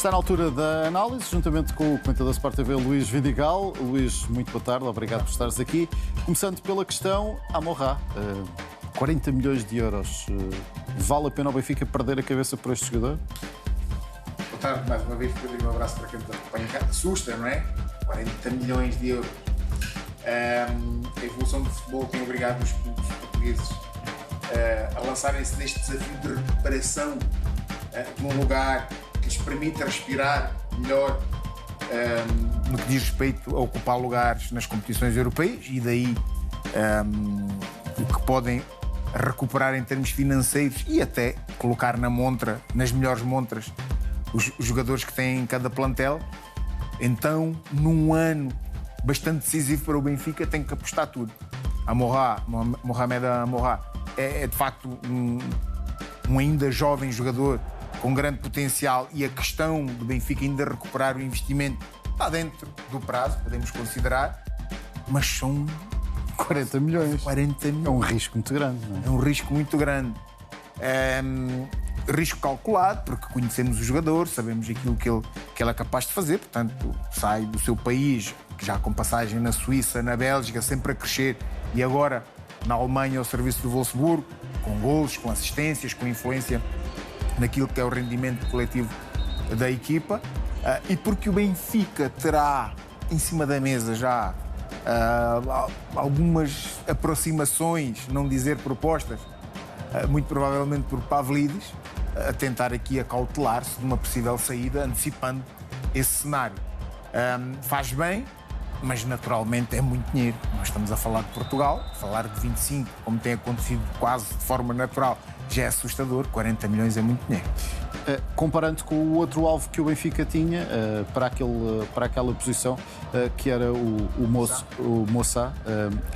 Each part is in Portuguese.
Está na altura da análise, juntamente com o comentador Sport TV, Luís Vidigal. Luís, muito boa tarde, obrigado por estares aqui. Começando pela questão Amorrá. 40 milhões de euros. Vale a pena o Benfica perder a cabeça por este jogador? Boa tarde, mais uma vez, Pedro, e um abraço para quem nos acompanha cá. Assusta, não é? 40 milhões de euros. A evolução do futebol tem obrigado os clubes portugueses a lançarem-se neste desafio de recuperação de um lugar que lhes permita respirar melhor no que diz respeito a ocupar lugares nas competições europeias e daí o que podem recuperar em termos financeiros e até colocar na montra, nas melhores montras, os jogadores que têm em cada plantel. Então, num ano bastante decisivo para o Benfica, tem que apostar tudo. Mohamed Amorrá é de facto um ainda jovem jogador com grande potencial e a questão do Benfica ainda recuperar o investimento está dentro do prazo, podemos considerar, mas são 40 milhões. 40 milhões. É um risco muito grande, não é? É um risco muito grande. Risco calculado, porque conhecemos o jogador, sabemos aquilo que ele é capaz de fazer, portanto, sai do seu país, já com passagem na Suíça, na Bélgica, sempre a crescer, e agora na Alemanha ao serviço do Wolfsburgo, com golos, com assistências, com influência naquilo que é o rendimento coletivo da equipa, e porque o Benfica terá em cima da mesa já algumas aproximações, não dizer propostas, muito provavelmente por Pavlidis, a tentar aqui acautelar-se de uma possível saída, antecipando esse cenário. Faz bem, mas naturalmente é muito dinheiro. Nós estamos a falar de Portugal, falar de 25, como tem acontecido quase de forma natural, já é assustador. 40 milhões é muito dinheiro. Comparando com o outro alvo que o Benfica tinha para aquela posição, que era o Moçá,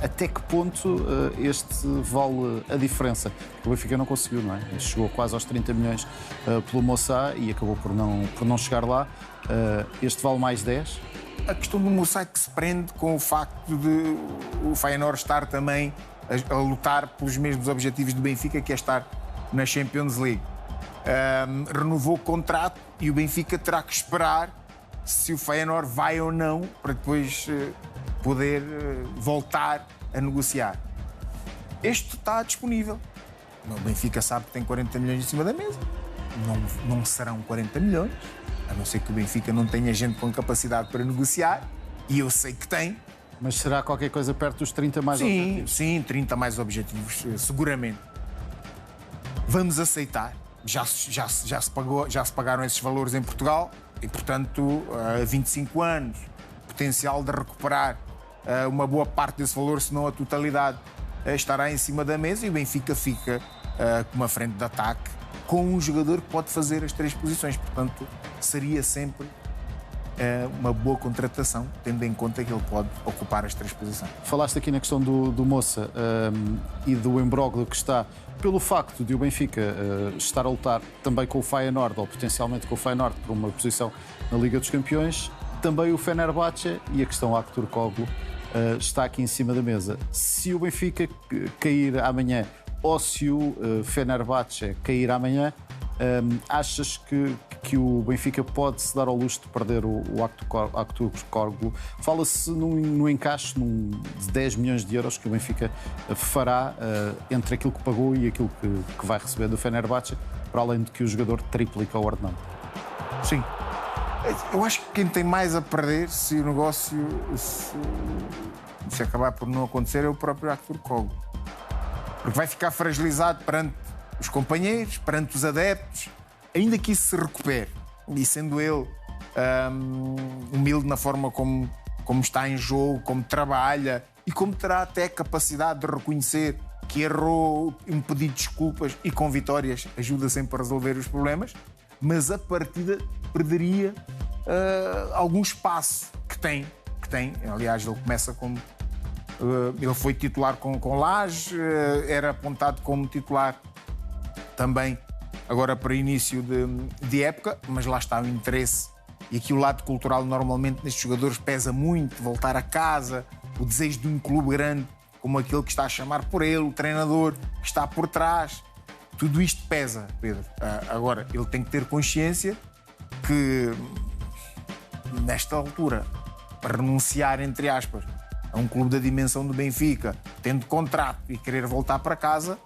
até que ponto este vale a diferença? O Benfica não conseguiu, não é? Chegou quase aos 30 milhões pelo Moçá e acabou por não chegar lá. Este vale mais 10? A questão do Moçá é que se prende com o facto de o Feyenoord estar também a lutar pelos mesmos objetivos do Benfica, que é estar na Champions League. Renovou o contrato e o Benfica terá que esperar se o Feyenoord vai ou não para depois poder voltar a negociar. Este está disponível. O Benfica sabe que tem 40 milhões em cima da mesa. Não serão 40 milhões, a não ser que o Benfica não tenha gente com capacidade para negociar, e eu sei que tem. Mas será qualquer coisa perto dos 30 mais objetivos? Sim, 30 mais objetivos, seguramente. Vamos aceitar. Já se pagaram esses valores em Portugal e, portanto, 25 anos, potencial de recuperar uma boa parte desse valor, se não a totalidade, estará em cima da mesa, e o Benfica fica com uma frente de ataque com um jogador que pode fazer as três posições. Portanto, seria sempre uma boa contratação, tendo em conta que ele pode ocupar as três posições. Falaste aqui na questão do Moça e do imbróglio que está pelo facto de o Benfica estar a lutar também com o Feyenoord, ou potencialmente com o Feyenoord, por uma posição na Liga dos Campeões. Também o Fenerbahçe e a questão Aktürkoğlu está aqui em cima da mesa. Se o Benfica cair amanhã ou se o Fenerbahçe cair amanhã, achas que o Benfica pode se dar ao luxo de perder o Aktürkoğlu? Fala-se no encaixe de 10 milhões de euros que o Benfica fará entre aquilo que pagou e aquilo que vai receber do Fenerbahçe, para além de que o jogador triplica o ordenado. Sim. Eu acho que quem tem mais a perder se o negócio se acabar por não acontecer é o próprio Aktürkoğlu. Porque vai ficar fragilizado perante os companheiros, perante os adeptos, ainda que isso se recupere. E sendo ele humilde na forma como está em jogo, como trabalha e como terá até capacidade de reconhecer que errou, um pedido de desculpas, e com vitórias ajuda sempre a resolver os problemas, mas a partida perderia algum espaço que tem. Aliás, ele começa como... ele foi titular com Laje, era apontado como titular também agora para início de época, mas lá está o interesse, e aqui o lado cultural normalmente nestes jogadores pesa muito, voltar a casa, o desejo de um clube grande como aquele que está a chamar por ele, o treinador que está por trás, tudo isto pesa, Pedro. Agora, ele tem que ter consciência que, nesta altura, para renunciar, entre aspas, a um clube da dimensão do Benfica, tendo contrato e querer voltar para casa,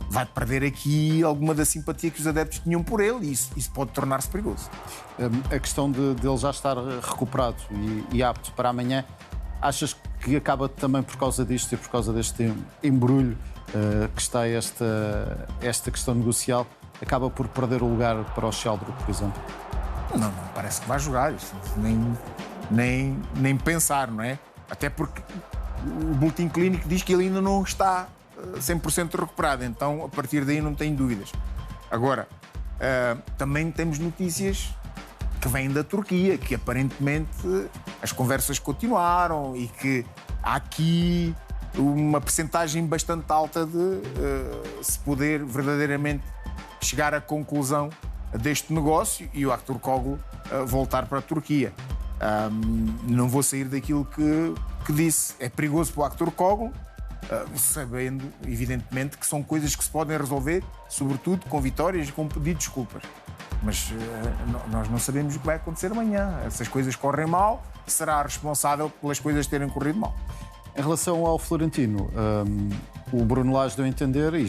vai perder aqui alguma da simpatia que os adeptos tinham por ele e isso pode tornar-se perigoso. A questão de ele já estar recuperado e apto para amanhã, achas que acaba também por causa disto e por causa deste embrulho que está esta questão negocial, acaba por perder o lugar para o Sheldrick, por exemplo? Não, parece que vai jogar, isso nem pensar, não é? Até porque o boletim clínico diz que ele ainda não está 100% recuperado, então a partir daí não tenho dúvidas. Agora, também temos notícias que vêm da Turquia, que aparentemente as conversas continuaram e que há aqui uma percentagem bastante alta de se poder verdadeiramente chegar à conclusão deste negócio e o Aktürkoğlu voltar para a Turquia. Não vou sair daquilo que disse. É perigoso para o Aktürkoğlu, sabendo, evidentemente, que são coisas que se podem resolver, sobretudo com vitórias e com pedido de desculpas. Mas nós não sabemos o que vai acontecer amanhã. Essas coisas correm mal, será responsável pelas coisas terem corrido mal. Em relação ao Florentino, o Bruno Lage deu a entender e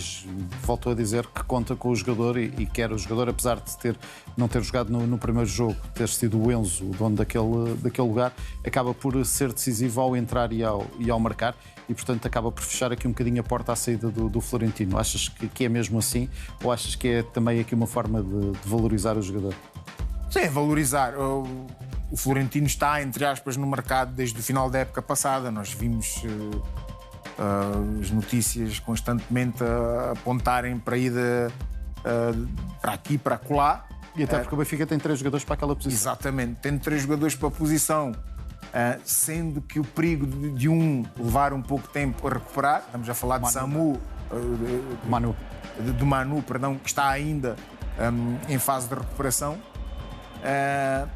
voltou a dizer que conta com o jogador e quer o jogador, apesar de não ter jogado no primeiro jogo, ter sido o Enzo o dono daquele lugar, acaba por ser decisivo ao entrar e ao marcar e, portanto, acaba por fechar aqui um bocadinho a porta à saída do Florentino. Achas que é mesmo assim ou achas que é também aqui uma forma de valorizar o jogador? Sim, valorizar. O Florentino está, entre aspas, no mercado desde o final da época passada. Nós vimos as notícias constantemente a apontarem para a ida para aqui, para acolá. E até porque o Benfica tem 3 jogadores para aquela posição. Exatamente, tendo 3 jogadores para a posição, sendo que o perigo de um levar um pouco de tempo a recuperar, estamos a falar de Manu, que está ainda em fase de recuperação.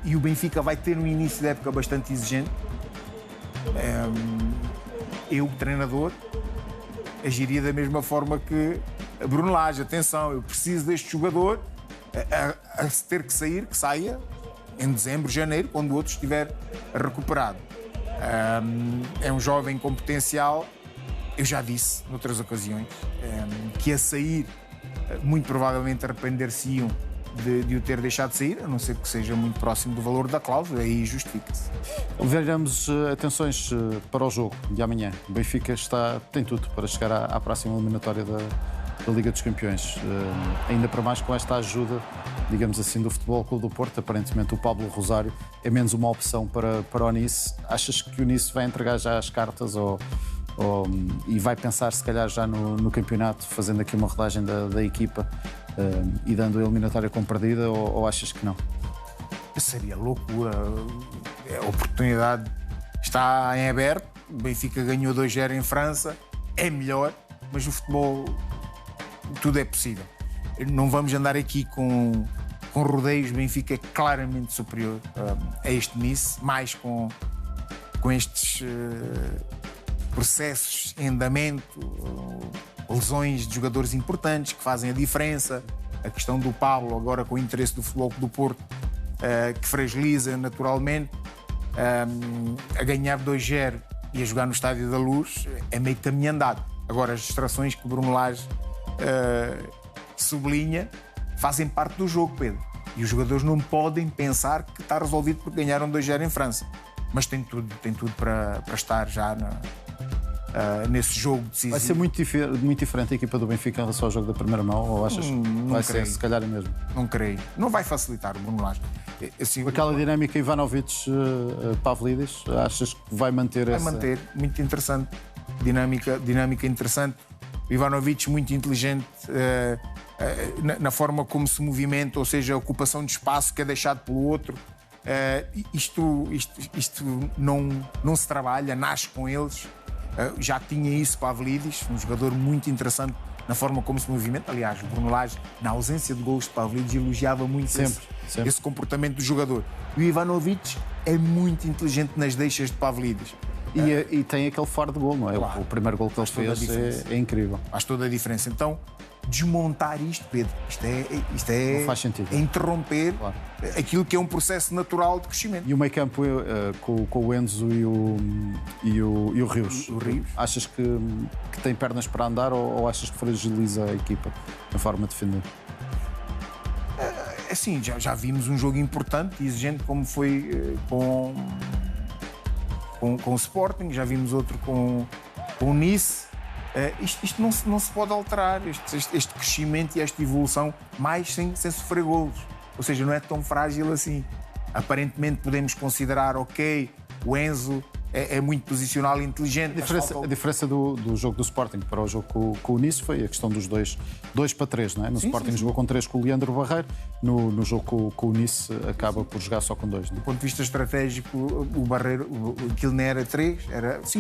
E o Benfica vai ter um início de época bastante exigente. Eu, treinador, agiria da mesma forma que Bruno Lage. Atenção, eu preciso deste jogador a ter que sair, que saia em dezembro, janeiro, quando o outro estiver recuperado. É um jovem com potencial. Eu já disse noutras ocasiões que a sair muito provavelmente arrepender-se-iam de o ter deixado de sair, a não ser que seja muito próximo do valor da cláusula, aí justifica-se. Veremos atenções para o jogo de amanhã. O Benfica tem tudo para chegar à próxima eliminatória da Liga dos Campeões. Ainda para mais com esta ajuda, digamos assim, do Futebol Clube do Porto. Aparentemente o Pablo Rosário é menos uma opção para o Nice. Achas que o Nice vai entregar já as cartas e vai pensar se calhar já no campeonato, fazendo aqui uma rodagem da equipa e dando a eliminatória como perdida, ou achas que não? Seria loucura. A oportunidade está em aberto. O Benfica ganhou 2-0 em França, é melhor, mas o futebol tudo é possível. Não vamos andar aqui com rodeios. O Benfica é claramente superior a este Nice, mais com estes processos em andamento, lesões de jogadores importantes que fazem a diferença. A questão do Pablo, agora com o interesse do Futebol Clube do Porto, que fragiliza naturalmente. A ganhar 2-0 e a jogar no Estádio da Luz é meio caminho andado. Agora, as distrações que o Bruno Lage sublinha fazem parte do jogo, Pedro. E os jogadores não podem pensar que está resolvido porque ganharam 2-0 em França. Mas tem tudo para estar já nesse jogo decisivo. Vai ser muito diferente a equipa do Benfica em relação ao jogo da primeira mão, ou achas que vai ser se calhar mesmo? Não creio. Não vai facilitar o Bruno Lage. Assim, aquela dinâmica Ivanovic-Pavlidis, achas que vai manter essa? Vai manter, muito interessante. Dinâmica interessante. Ivanovic muito inteligente na forma como se movimenta, ou seja, a ocupação de espaço que é deixado pelo outro. Isto não se trabalha, nasce com eles. Já tinha isso Pavlidis, um jogador muito interessante na forma como se movimenta. Aliás, o Bruno Lage, na ausência de gols de Pavlidis, elogiava muito sempre esse comportamento do jogador. E o Ivanovic é muito inteligente nas deixas de Pavlidis. E tem aquele faro de gol, não é? Claro. O primeiro gol que ele fez é incrível. Faz toda a diferença. Então, desmontar isto, Pedro. Isto é Não faz sentido. É interromper Claro. aquilo que é um processo natural de crescimento. E o meio campo com o Enzo e o Rios? O Rios. Achas que tem pernas para andar ou achas que fragiliza a equipa na forma de defender? Assim, já vimos um jogo importante e exigente como foi com o Sporting, já vimos outro com o Nice. Isto não se pode alterar, este crescimento e esta evolução, mais sem sofrer golos. Ou seja, não é tão frágil assim. Aparentemente podemos considerar, ok, o Enzo é muito posicional e inteligente. A diferença do jogo do Sporting para o jogo com o Nice foi a questão dos 2-3, não é? No Sporting jogou com 3 com o Leandro Barreiro, no jogo com o Nice acaba por jogar só com 2. Não é? Do ponto de vista estratégico, o Barreiro, aquilo não era 3,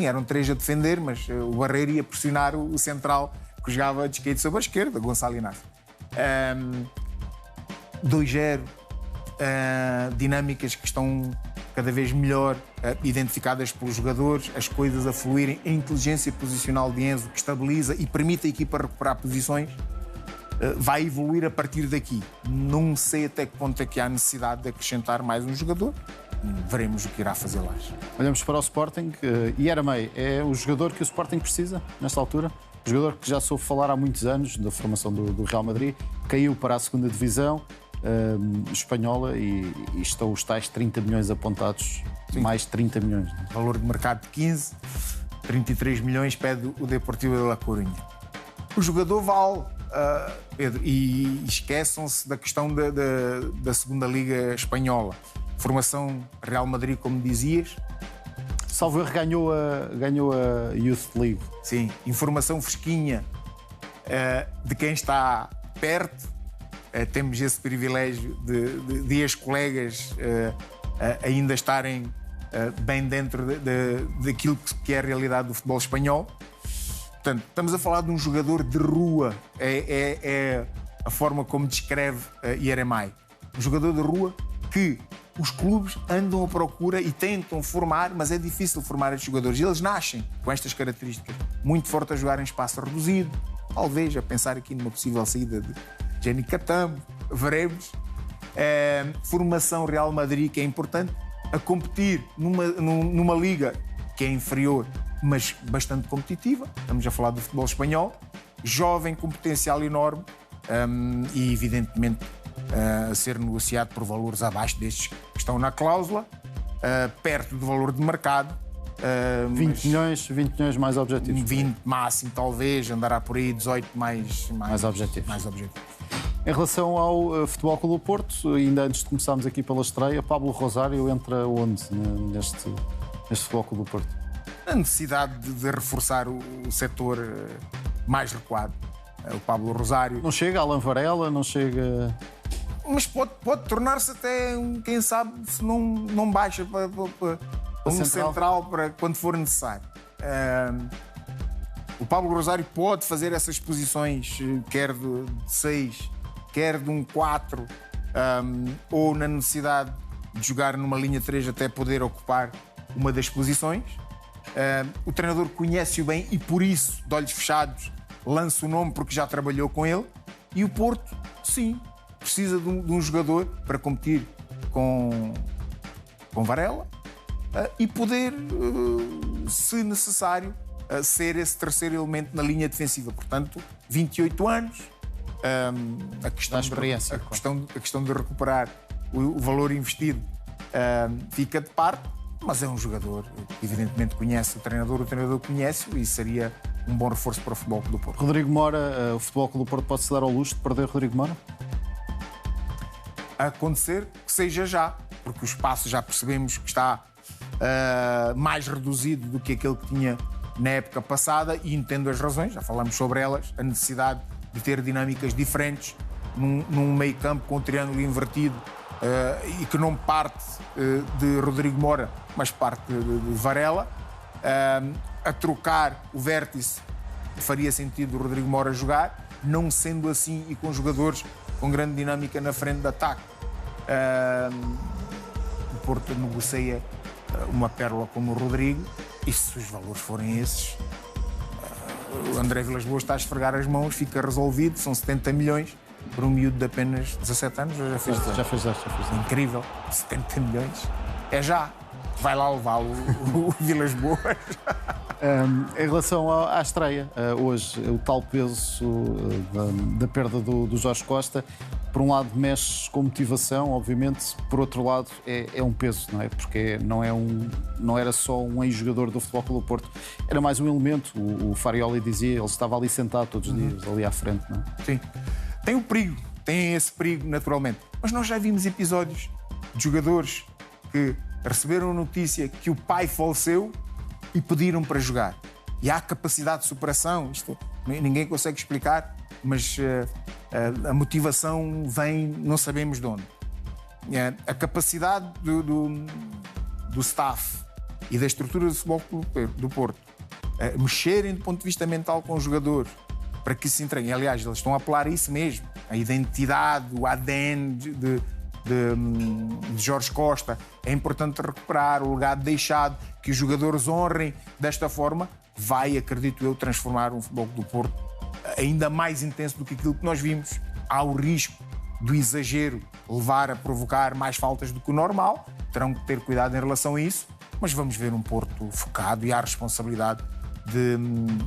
eram 3 a defender, mas o Barreiro ia pressionar o central que jogava de esquerda sobre a esquerda, Gonçalo Inácio. 2-0, dinâmicas que estão cada vez melhor identificadas pelos jogadores, as coisas a fluírem, a inteligência posicional de Enzo que estabiliza e permite a equipa recuperar posições, vai evoluir a partir daqui. Não sei até que ponto é que há necessidade de acrescentar mais um jogador. Veremos o que irá fazer lá. Olhamos para o Sporting e Eramei é o jogador que o Sporting precisa nesta altura? O jogador que já soube falar há muitos anos da formação do Real Madrid, caiu para a segunda divisão espanhola e estão os tais 30 milhões apontados. Sim. Mais 30 milhões. Não é? Valor de mercado de 15, 33 milhões pede o Deportivo de La Coruña. O jogador vale, Pedro, e esqueçam-se da questão da segunda Liga Espanhola. Formação Real Madrid, como dizias. Salvo erro, ganhou a Youth League. Sim, informação fresquinha de quem está perto. Temos esse privilégio de ex-colegas ainda estarem bem dentro daquilo que é a realidade do futebol espanhol. Portanto, estamos a falar de um jogador de rua. É a forma como descreve Ieremai. Um jogador de rua que os clubes andam à procura e tentam formar, mas é difícil formar estes jogadores. E eles nascem com estas características. Muito forte a jogar em espaço reduzido. Talvez a pensar aqui numa possível saída de Jenny Catamo, veremos. Formação Real Madrid, que é importante, a competir numa liga que é inferior, mas bastante competitiva. Estamos a falar do futebol espanhol. Jovem, com potencial enorme e, evidentemente, a ser negociado por valores abaixo destes que estão na cláusula, perto do valor de mercado. 20 milhões mais objetivos. 20 máximo, talvez, andará por aí 18 mais objetivos. Mais objetivos. Em relação ao Futebol Clube do Porto, ainda antes de começarmos aqui pela estreia, Pablo Rosário entra onde neste Futebol Clube do Porto? A necessidade de reforçar o setor mais recuado. O Pablo Rosário. Não chega Alan Varela, não chega... Mas pode tornar-se até, quem sabe, se não baixa para um central para quando for necessário. O Pablo Rosário pode fazer essas posições, quer de 6, quer de um 4, ou na necessidade de jogar numa linha 3 até poder ocupar uma das posições. O treinador conhece-o bem e por isso, de olhos fechados, lança o nome porque já trabalhou com ele. E o Porto, sim, precisa de um jogador para competir com Varela e poder, se necessário, ser esse terceiro elemento na linha defensiva. Portanto, 28 anos, a questão de recuperar o valor investido fica de parte, mas é um jogador que evidentemente conhece o treinador conhece-o e seria um bom reforço para o Futebol Clube do Porto. Rodrigo Mora, o Futebol Clube do Porto pode-se dar ao luxo de perder Rodrigo Mora? A acontecer que seja já, porque o espaço já percebemos que está mais reduzido do que aquele que tinha na época passada e entendo as razões, já falamos sobre elas, a necessidade de ter dinâmicas diferentes num meio campo com um triângulo invertido e que não parte de Rodrigo Mora, mas parte de Varela. A trocar o vértice faria sentido o Rodrigo Mora jogar, não sendo assim e com jogadores com grande dinâmica na frente de ataque. O Porto negocia uma pérola como o Rodrigo e se os valores forem esses, o André Vilas-Boas está a esfregar as mãos, fica resolvido, são 70 milhões para um miúdo de apenas 17 anos. Já fez. Incrível, 70 milhões. É já. Vai lá levá-lo o Vilas-Boas. Em relação à estreia, hoje, o tal peso da perda do Jorge Costa, por um lado mexe com motivação, obviamente, por outro lado é um peso, não é? Porque não era só um ex-jogador do Futebol Clube do Porto, era mais um elemento. O Farioli dizia, ele estava ali sentado todos os dias, ali à frente, não é? Sim. Tem o perigo, tem esse perigo naturalmente. Mas nós já vimos episódios de jogadores que receberam a notícia que o pai faleceu e pediram para jogar. E há capacidade de superação, isto ninguém consegue explicar, mas a motivação vem, não sabemos de onde. A capacidade do staff e da estrutura do Futebol Clube do Porto mexerem do ponto de vista mental com os jogadores para que se entreguem. Aliás, eles estão a apelar a isso mesmo, a identidade, o ADN de Jorge Costa. É importante recuperar o legado deixado, que os jogadores honrem desta forma, vai, acredito eu, transformar um Futebol do Porto ainda mais intenso do que aquilo que nós vimos. Há o risco do exagero levar a provocar mais faltas do que o normal, terão que ter cuidado em relação a isso, mas vamos ver um Porto focado e há a responsabilidade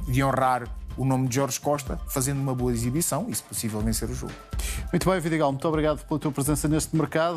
de honrar o nome de Jorge Costa, fazendo uma boa exibição e, se possível, vencer o jogo. Muito bem, Vidigal, muito obrigado pela tua presença neste mercado.